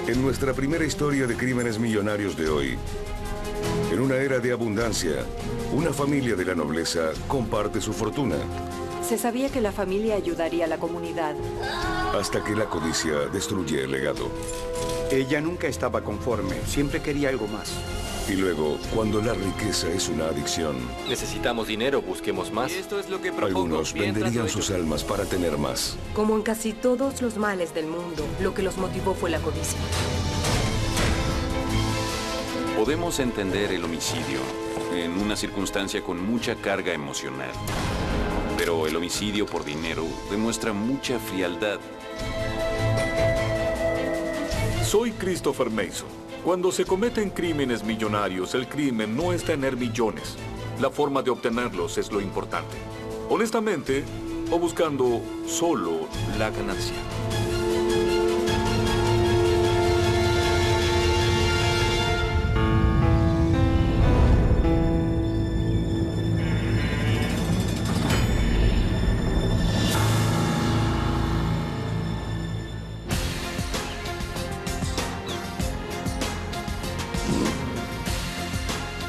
En nuestra primera historia de crímenes millonarios de hoy, en una era de abundancia, una familia de la nobleza comparte su fortuna. Se sabía que la familia ayudaría a la comunidad. Hasta que la codicia destruye el legado. Ella nunca estaba conforme, siempre quería algo más. Y luego, cuando la riqueza es una adicción, Necesitamos dinero, busquemos más. Esto es lo que propongo. algunos venderían sus almas para tener más. Como en casi todos los males del mundo, lo que los motivó fue la codicia. Podemos entender el homicidio en una circunstancia con mucha carga emocional. Pero el homicidio por dinero demuestra mucha frialdad. Soy Christopher Mason. Cuando se cometen crímenes millonarios, el crimen no es tener millones. La forma de obtenerlos es lo importante. Honestamente, o buscando solo la ganancia.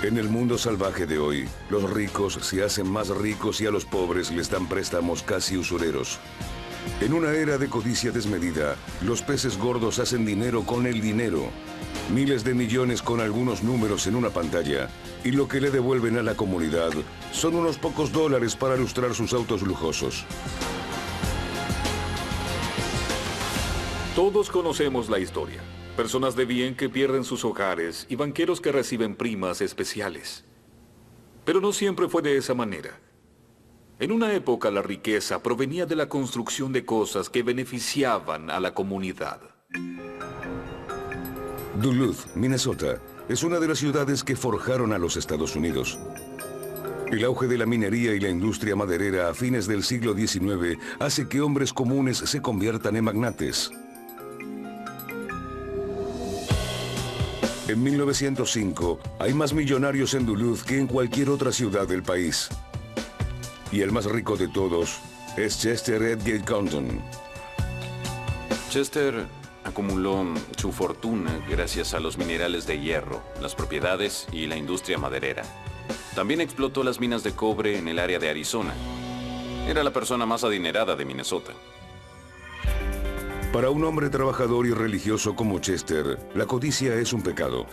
En el mundo salvaje de hoy, los ricos se hacen más ricos y a los pobres les dan préstamos casi usureros. En una era de codicia desmedida, los peces gordos hacen dinero con el dinero. Miles de millones con algunos números en una pantalla. Y lo que le devuelven a la comunidad son unos pocos dólares para lustrar sus autos lujosos. Todos conocemos la historia. Personas de bien que pierden sus hogares y banqueros que reciben primas especiales. Pero no siempre fue de esa manera. En una época la riqueza provenía de la construcción de cosas que beneficiaban a la comunidad. Duluth, Minnesota, es una de las ciudades que forjaron a los Estados Unidos. El auge de la minería y la industria maderera a fines del siglo XIX hace que hombres comunes se conviertan en magnates. En 1905, hay más millonarios en Duluth que en cualquier otra ciudad del país. Y el más rico de todos es Chester Edgate Condon. Chester acumuló su fortuna gracias a los minerales de hierro, las propiedades y la industria maderera. También explotó las minas de cobre en el área de Arizona. Era la persona más adinerada de Minnesota. Para un hombre trabajador y religioso como Chester, la codicia es un pecado.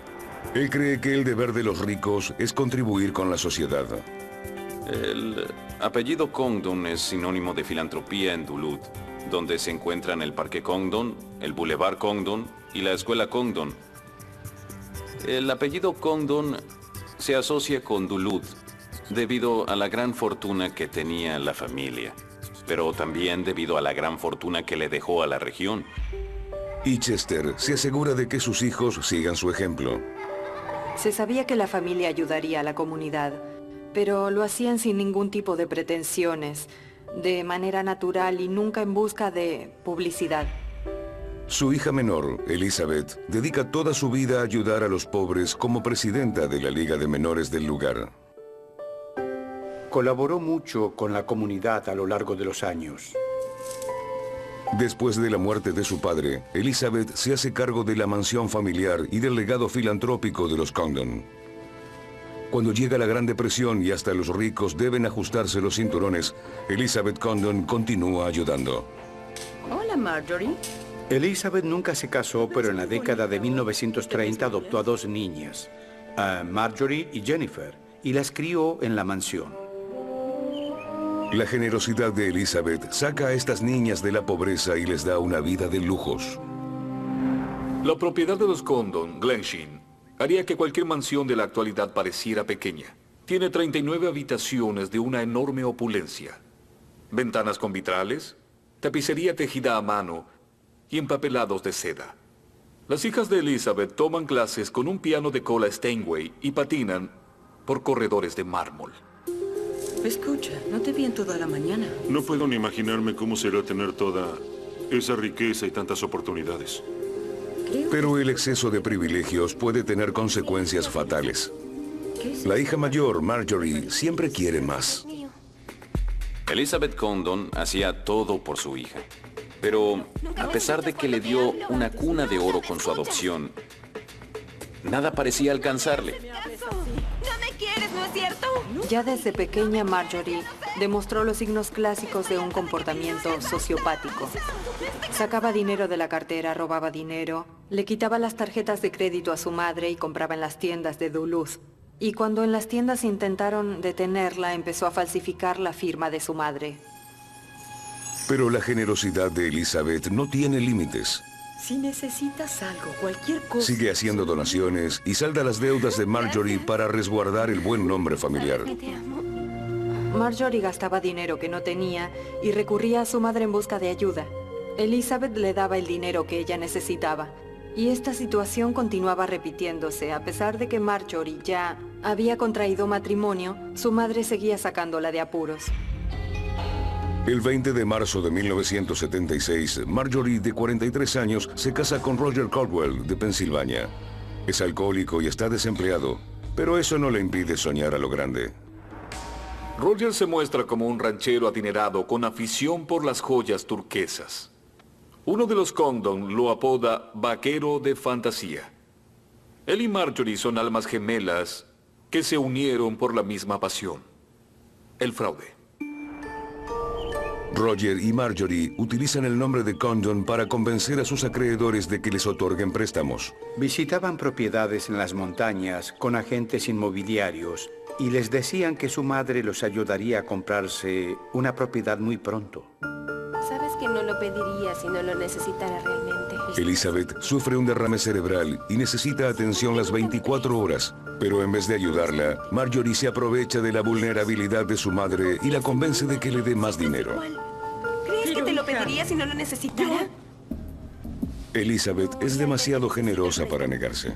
Él cree que el deber de los ricos es contribuir con la sociedad. El apellido Condon es sinónimo de filantropía en Duluth, donde se encuentran el Parque Condon, el Boulevard Condon y la Escuela Condon. El apellido Condon se asocia con Duluth debido a la gran fortuna que tenía la familia, pero también debido a la gran fortuna que le dejó a la región. Y Chester se asegura de que sus hijos sigan su ejemplo. Se sabía que la familia ayudaría a la comunidad, pero lo hacían sin ningún tipo de pretensiones, de manera natural y nunca en busca de publicidad. Su hija menor, Elizabeth, dedica toda su vida a ayudar a los pobres como presidenta de la Liga de Menores del lugar. Colaboró mucho con la comunidad a lo largo de los años. Después de la muerte de su padre, Elizabeth se hace cargo de la mansión familiar y del legado filantrópico de los Condon. Cuando llega la Gran Depresión y hasta los ricos deben ajustarse los cinturones, Elizabeth Condon continúa ayudando. Hola, Marjorie. Elizabeth nunca se casó, pero en la década de 1930 adoptó a dos niñas, a Marjorie y Jennifer, y las crió en la mansión. La generosidad de Elizabeth saca a estas niñas de la pobreza y les da una vida de lujos. La propiedad de los Condon, Glensheen, haría que cualquier mansión de la actualidad pareciera pequeña. Tiene 39 habitaciones de una enorme opulencia. Ventanas con vitrales, tapicería tejida a mano y empapelados de seda. Las hijas de Elizabeth toman clases con un piano de cola Steinway y patinan por corredores de mármol. Escucha, no te vi en toda la mañana. No puedo ni imaginarme cómo será tener toda esa riqueza y tantas oportunidades. Pero el exceso de privilegios puede tener consecuencias fatales. La hija mayor, Marjorie, siempre quiere más. Elizabeth Condon hacía todo por su hija. Pero a pesar de que le dio una cuna de oro con su adopción, nada parecía alcanzarle. No me quieres, ¿no es cierto? Ya desde pequeña, Marjorie demostró los signos clásicos de un comportamiento sociopático. Sacaba dinero de la cartera, robaba dinero, le quitaba las tarjetas de crédito a su madre y compraba en las tiendas de Duluth. Y cuando en las tiendas intentaron detenerla, empezó a falsificar la firma de su madre. Pero la generosidad de Elizabeth no tiene límites. Si necesitas algo, cualquier cosa... Sigue haciendo donaciones y salda las deudas de Marjorie para resguardar el buen nombre familiar. Marjorie gastaba dinero que no tenía y recurría a su madre en busca de ayuda. Elizabeth le daba el dinero que ella necesitaba. Y esta situación continuaba repitiéndose. A pesar de que Marjorie ya había contraído matrimonio, su madre seguía sacándola de apuros. El 20 de marzo de 1976, Marjorie, de 43 años, se casa con Roger Caldwell, de Pensilvania. Es alcohólico y está desempleado, pero eso no le impide soñar a lo grande. Roger se muestra como un ranchero adinerado con afición por las joyas turquesas. Uno de los Condon lo apoda vaquero de fantasía. Él y Marjorie son almas gemelas que se unieron por la misma pasión: el fraude. Roger y Marjorie utilizan el nombre de Condon para convencer a sus acreedores de que les otorguen préstamos. Visitaban propiedades en las montañas con agentes inmobiliarios y les decían que su madre los ayudaría a comprarse una propiedad muy pronto. Sabes que no lo pediría si no lo necesitara realmente. Elizabeth sufre un derrame cerebral y necesita atención las 24 horas. Pero en vez de ayudarla, Marjorie se aprovecha de la vulnerabilidad de su madre y la convence de que le dé más dinero. ¿Crees que te lo pediría si no lo necesitara? Elizabeth es demasiado generosa para negarse.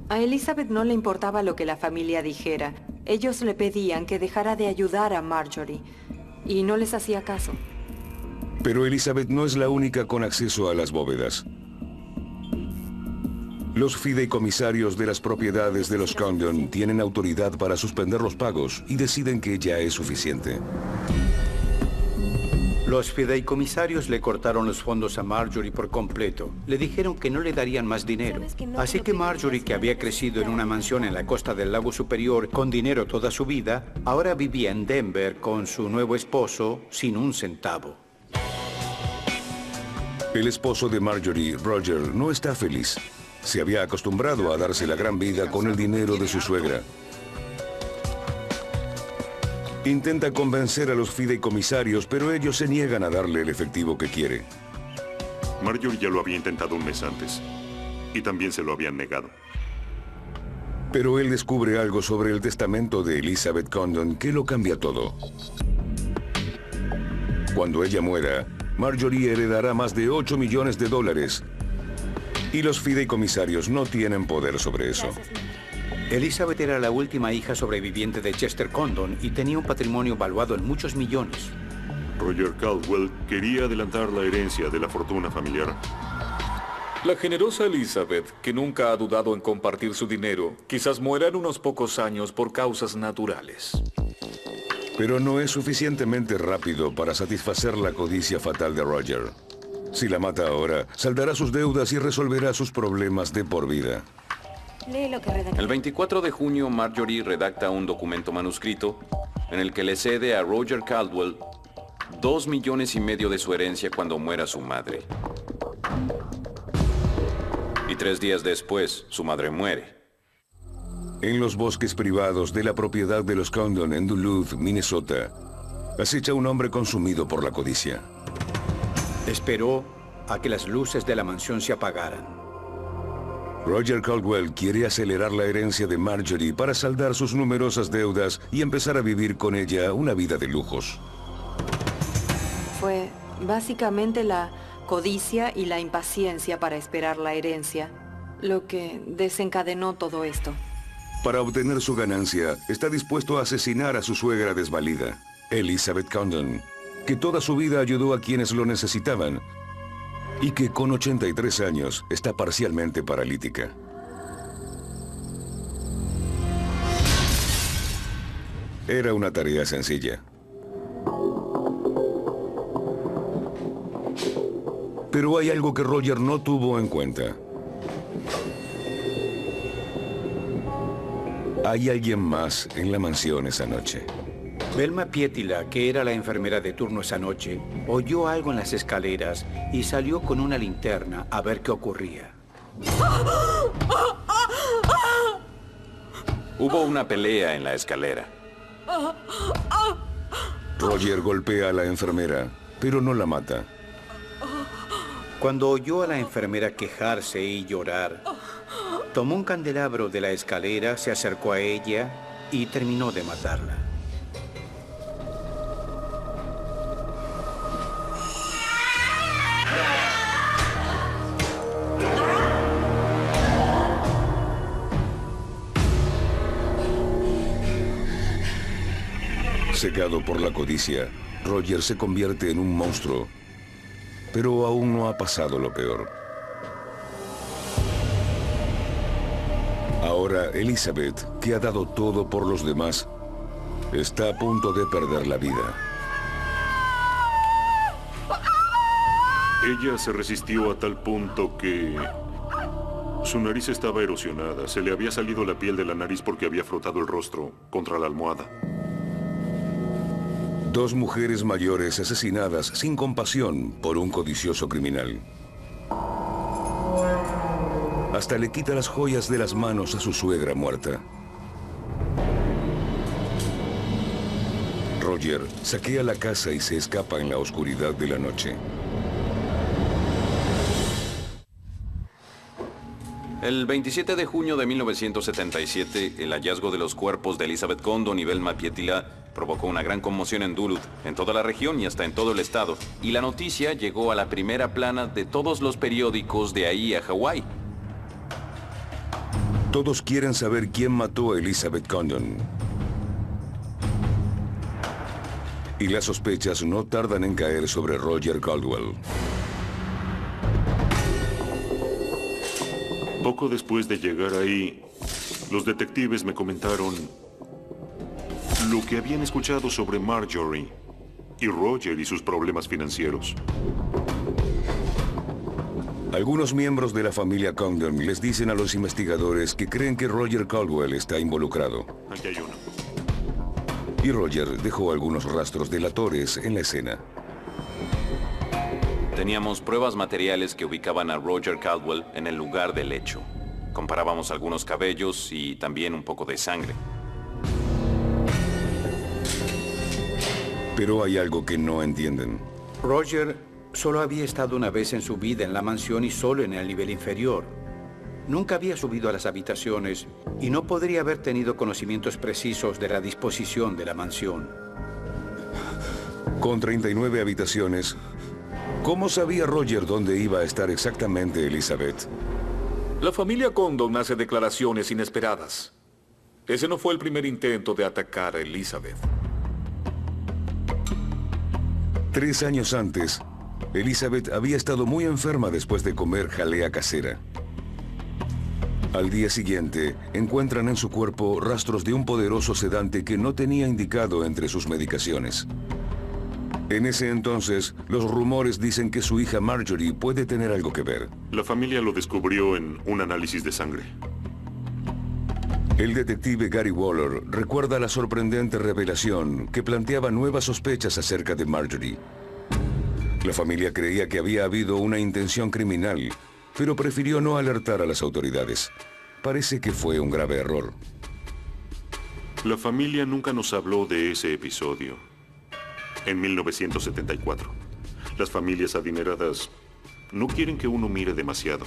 A Elizabeth no le importaba lo que la familia dijera. Ellos le pedían que dejara de ayudar a Marjorie y no les hacía caso. Pero Elizabeth no es la única con acceso a las bóvedas. Los fideicomisarios de las propiedades de los Condon tienen autoridad para suspender los pagos y deciden que ya es suficiente. Los fideicomisarios le cortaron los fondos a Marjorie por completo. Le dijeron que no le darían más dinero. Así que Marjorie, que había crecido en una mansión en la costa del lago Superior con dinero toda su vida, ahora vivía en Denver con su nuevo esposo sin un centavo. El esposo de Marjorie, Roger, no está feliz. Se había acostumbrado a darse la gran vida con el dinero de su suegra. Intenta convencer a los fideicomisarios, pero ellos se niegan a darle el efectivo que quiere. Marjorie ya lo había intentado un mes antes. Y también se lo habían negado. Pero él descubre algo sobre el testamento de Elizabeth Condon que lo cambia todo. Cuando ella muera, Marjorie heredará más de $8 millones. Y los fideicomisarios no tienen poder sobre eso. Elizabeth era la última hija sobreviviente de Chester Condon y tenía un patrimonio valuado en muchos millones. Roger Caldwell quería adelantar la herencia de la fortuna familiar. La generosa Elizabeth, que nunca ha dudado en compartir su dinero, quizás muera en unos pocos años por causas naturales. Pero no es suficientemente rápido para satisfacer la codicia fatal de Roger. Si la mata ahora, saldará sus deudas y resolverá sus problemas de por vida. Lee lo que redacté. El 24 de junio, Marjorie redacta un documento manuscrito en el que le cede a Roger Caldwell $2,5 millones de su herencia cuando muera su madre. Y 3 días después, su madre muere. En los bosques privados de la propiedad de los Condon en Duluth, Minnesota, acecha un hombre consumido por la codicia. Esperó a que las luces de la mansión se apagaran. Roger Caldwell quiere acelerar la herencia de Marjorie para saldar sus numerosas deudas y empezar a vivir con ella una vida de lujos. Fue básicamente la codicia y la impaciencia para esperar la herencia lo que desencadenó todo esto. Para obtener su ganancia, está dispuesto a asesinar a su suegra desvalida, Elizabeth Condon, que toda su vida ayudó a quienes lo necesitaban y que con 83 años está parcialmente paralítica. Era una tarea sencilla. Pero hay algo que Roger no tuvo en cuenta. Hay alguien más en la mansión esa noche. Velma Pietila, que era la enfermera de turno esa noche, oyó algo en las escaleras y salió con una linterna a ver qué ocurría. Hubo una pelea en la escalera. Roger golpea a la enfermera, pero no la mata. Cuando oyó a la enfermera quejarse y llorar, tomó un candelabro de la escalera, se acercó a ella y terminó de matarla. Cegado por la codicia, Roger se convierte en un monstruo. Pero aún no ha pasado lo peor. Ahora, Elizabeth, que ha dado todo por los demás, está a punto de perder la vida. Ella se resistió a tal punto que su nariz estaba erosionada. Se le había salido la piel de la nariz porque había frotado el rostro contra la almohada. Dos mujeres mayores asesinadas sin compasión por un codicioso criminal. Hasta le quita las joyas de las manos a su suegra muerta. Roger saquea la casa y se escapa en la oscuridad de la noche. El 27 de junio de 1977, el hallazgo de los cuerpos de Elizabeth Condon y Velma Pietila provocó una gran conmoción en Duluth, en toda la región y hasta en todo el estado. Y la noticia llegó a la primera plana de todos los periódicos de ahí a Hawái. Todos quieren saber quién mató a Elizabeth Condon. Y las sospechas no tardan en caer sobre Roger Caldwell. Poco después de llegar ahí, los detectives me comentaron lo que habían escuchado sobre Marjorie y Roger y sus problemas financieros. Algunos miembros de la familia Condon les dicen a los investigadores que creen que Roger Caldwell está involucrado. Aquí hay uno. Y Roger dejó algunos rastros delatores en la escena. Teníamos pruebas materiales que ubicaban a Roger Caldwell en el lugar del hecho. Comparábamos algunos cabellos y también un poco de sangre. Pero hay algo que no entienden. Roger solo había estado una vez en su vida en la mansión y solo en el nivel inferior. Nunca había subido a las habitaciones y no podría haber tenido conocimientos precisos de la disposición de la mansión. Con 39 habitaciones, ¿cómo sabía Roger dónde iba a estar exactamente Elizabeth? La familia Condon hace declaraciones inesperadas. Ese no fue el primer intento de atacar a Elizabeth. 3 años antes, Elizabeth había estado muy enferma después de comer jalea casera. Al día siguiente, encuentran en su cuerpo rastros de un poderoso sedante que no tenía indicado entre sus medicaciones. En ese entonces, los rumores dicen que su hija Marjorie puede tener algo que ver. La familia lo descubrió en un análisis de sangre. El detective Gary Waller recuerda la sorprendente revelación que planteaba nuevas sospechas acerca de Marjorie. La familia creía que había habido una intención criminal, pero prefirió no alertar a las autoridades. Parece que fue un grave error. La familia nunca nos habló de ese episodio. En 1974, las familias adineradas no quieren que uno mire demasiado.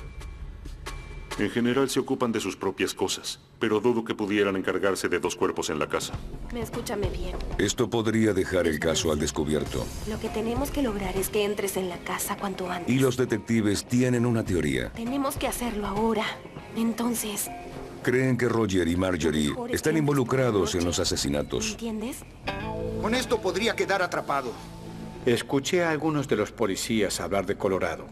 En general se ocupan de sus propias cosas, pero dudo que pudieran encargarse de 2 cuerpos en la casa. Escúchame bien. Esto podría dejar el caso al descubierto. Lo que tenemos que lograr es que entres en la casa cuanto antes. Y los detectives tienen una teoría. Tenemos que hacerlo ahora. Entonces... Creen que Roger y Marjorie están involucrados en los asesinatos. ¿Entiendes? Con esto podría quedar atrapado. Escuché a algunos de los policías hablar de Colorado.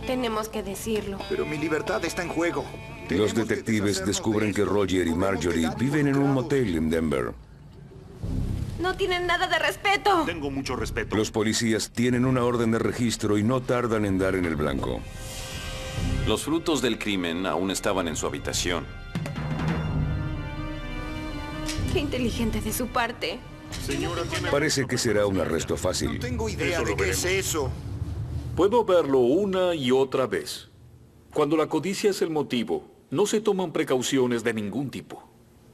Tenemos que decirlo. Pero mi libertad está en juego. Los detectives descubren que Roger y Marjorie viven en un motel en Denver. No tienen nada de respeto. Tengo mucho respeto. Los policías tienen una orden de registro y no tardan en dar en el blanco. Los frutos del crimen aún estaban en su habitación. Qué inteligente de su parte. Señora, Parece que será un arresto fácil. No tengo idea de qué es eso. Puedo verlo una y otra vez. Cuando la codicia es el motivo, no se toman precauciones de ningún tipo.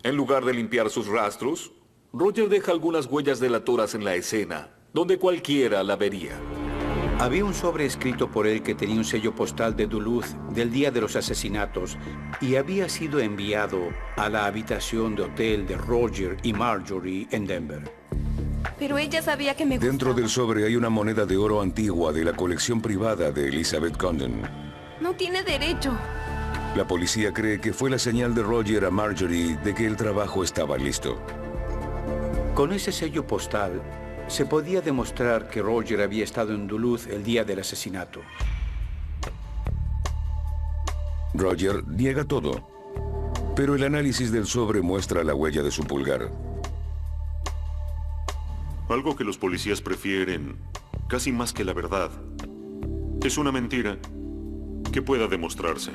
En lugar de limpiar sus rastros, Roger deja algunas huellas delatoras en la escena, donde cualquiera la vería. Había un sobre escrito por él que tenía un sello postal de Duluth del día de los asesinatos y había sido enviado a la habitación de hotel de Roger y Marjorie en Denver. Pero ella sabía que me gustaba. Dentro del sobre hay una moneda de oro antigua de la colección privada de Elizabeth Condon. No tiene derecho. La policía cree que fue la señal de Roger a Marjorie de que el trabajo estaba listo. Con ese sello postal, se podía demostrar que Roger había estado en Duluth el día del asesinato. Roger niega todo, pero el análisis del sobre muestra la huella de su pulgar. algo que los policías prefieren, casi más que la verdad, es una mentira que pueda demostrarse.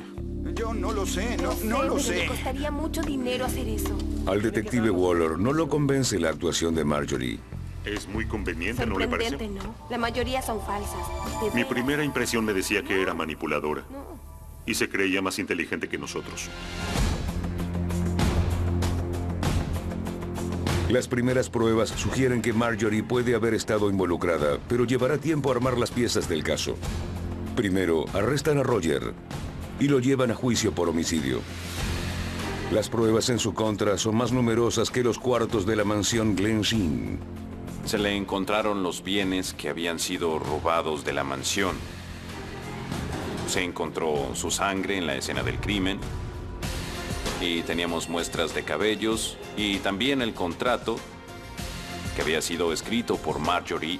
Yo no lo sé, no lo sé. Me costaría mucho dinero hacer eso. Al detective Waller no lo convence la actuación de Marjorie. Es muy conveniente, ¿no le parece? Sorprendente, ¿no? La mayoría son falsas. Mi primera impresión me decía que era manipuladora. Y se creía más inteligente que nosotros. Las primeras pruebas sugieren que Marjorie puede haber estado involucrada, pero llevará tiempo armar las piezas del caso. Primero, arrestan a Roger y lo llevan a juicio por homicidio. Las pruebas en su contra son más numerosas que los cuartos de la mansión Glen Sheen. Se le encontraron los bienes que habían sido robados de la mansión. Se encontró su sangre en la escena del crimen. Y teníamos muestras de cabellos y también el contrato que había sido escrito por Marjorie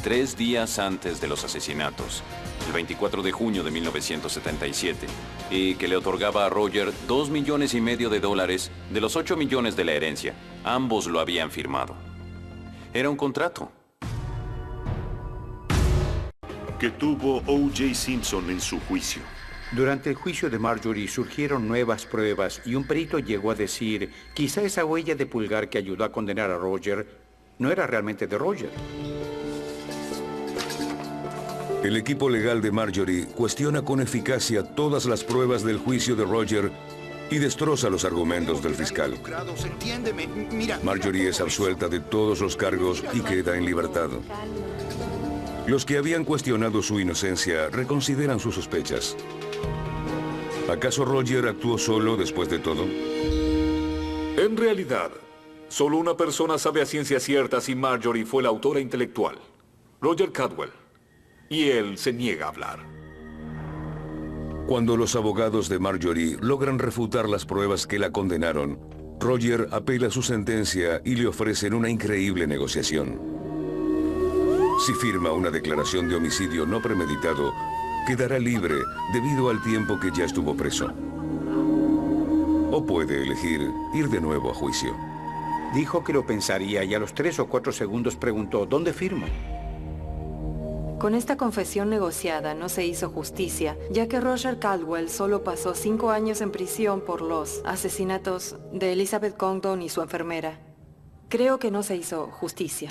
3 días antes de los asesinatos, el 24 de junio de 1977, y que le otorgaba a Roger $2,5 millones de los 8 millones de la herencia. Ambos lo habían firmado. Era un contrato que tuvo O.J. Simpson en su juicio. Durante el juicio de Marjorie surgieron nuevas pruebas y un perito llegó a decir, quizá esa huella de pulgar que ayudó a condenar a Roger no era realmente de Roger. El equipo legal de Marjorie cuestiona con eficacia todas las pruebas del juicio de Roger y destroza los argumentos del fiscal. Marjorie es absuelta de todos los cargos y queda en libertad. Los que habían cuestionado su inocencia reconsideran sus sospechas. ¿Acaso Roger actuó solo después de todo? En realidad, solo una persona sabe a ciencia cierta si Marjorie fue la autora intelectual, Roger Cadwell, y él se niega a hablar. Cuando los abogados de Marjorie logran refutar las pruebas que la condenaron, Roger apela su sentencia y le ofrecen una increíble negociación. Si firma una declaración de homicidio no premeditado, quedará libre debido al tiempo que ya estuvo preso. O puede elegir ir de nuevo a juicio. Dijo que lo pensaría y a los 3 o 4 segundos preguntó, ¿dónde firmo? Con esta confesión negociada no se hizo justicia, ya que Roger Caldwell solo pasó 5 años en prisión por los asesinatos de Elizabeth Condon y su enfermera. Creo que no se hizo justicia.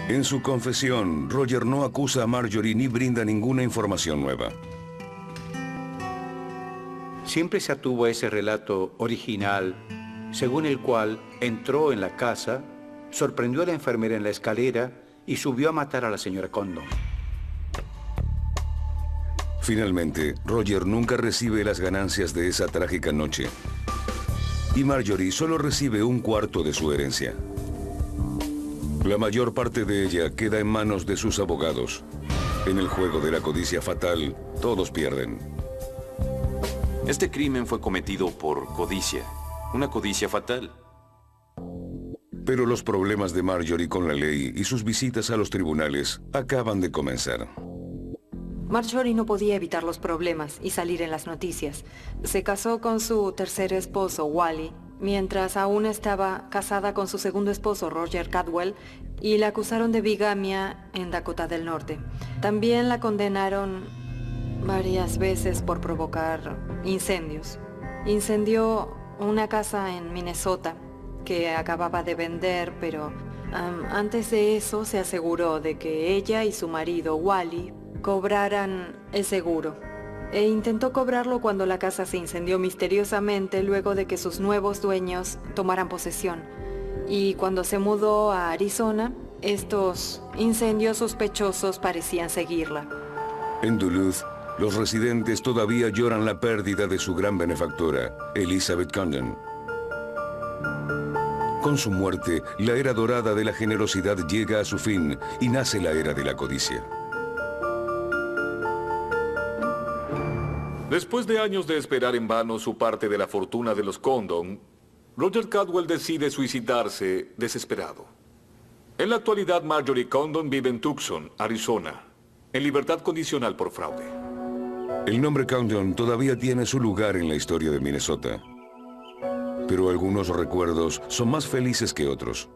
En su confesión, Roger no acusa a Marjorie ni brinda ninguna información nueva. Siempre se atuvo a ese relato original, según el cual entró en la casa, sorprendió a la enfermera en la escalera y subió a matar a la señora Condon. Finalmente, Roger nunca recibe las ganancias de esa trágica noche. Y Marjorie solo recibe 1/4 de su herencia. La mayor parte de ella queda en manos de sus abogados. En el juego de la codicia fatal, todos pierden. Este crimen fue cometido por codicia, una codicia fatal. Pero los problemas de Marjorie con la ley y sus visitas a los tribunales acaban de comenzar. Marjorie no podía evitar los problemas y salir en las noticias. Se casó con su tercer esposo, Wally, mientras aún estaba casada con su segundo esposo, Roger Cadwell, y la acusaron de bigamia en Dakota del Norte. También la condenaron varias veces por provocar incendios. Incendió una casa en Minnesota que acababa de vender, pero antes de eso se aseguró de que ella y su marido, Wally, cobraran el seguro. E intentó cobrarlo cuando la casa se incendió misteriosamente luego de que sus nuevos dueños tomaran posesión. Y cuando se mudó a Arizona, estos incendios sospechosos parecían seguirla. En Duluth, los residentes todavía lloran la pérdida de su gran benefactora, Elizabeth Condon. Con su muerte, la era dorada de la generosidad llega a su fin y nace la era de la codicia. Después de años de esperar en vano su parte de la fortuna de los Condon, Roger Cadwell decide suicidarse desesperado. En la actualidad, Marjorie Condon vive en Tucson, Arizona, en libertad condicional por fraude. El nombre Condon todavía tiene su lugar en la historia de Minnesota, pero algunos recuerdos son más felices que otros.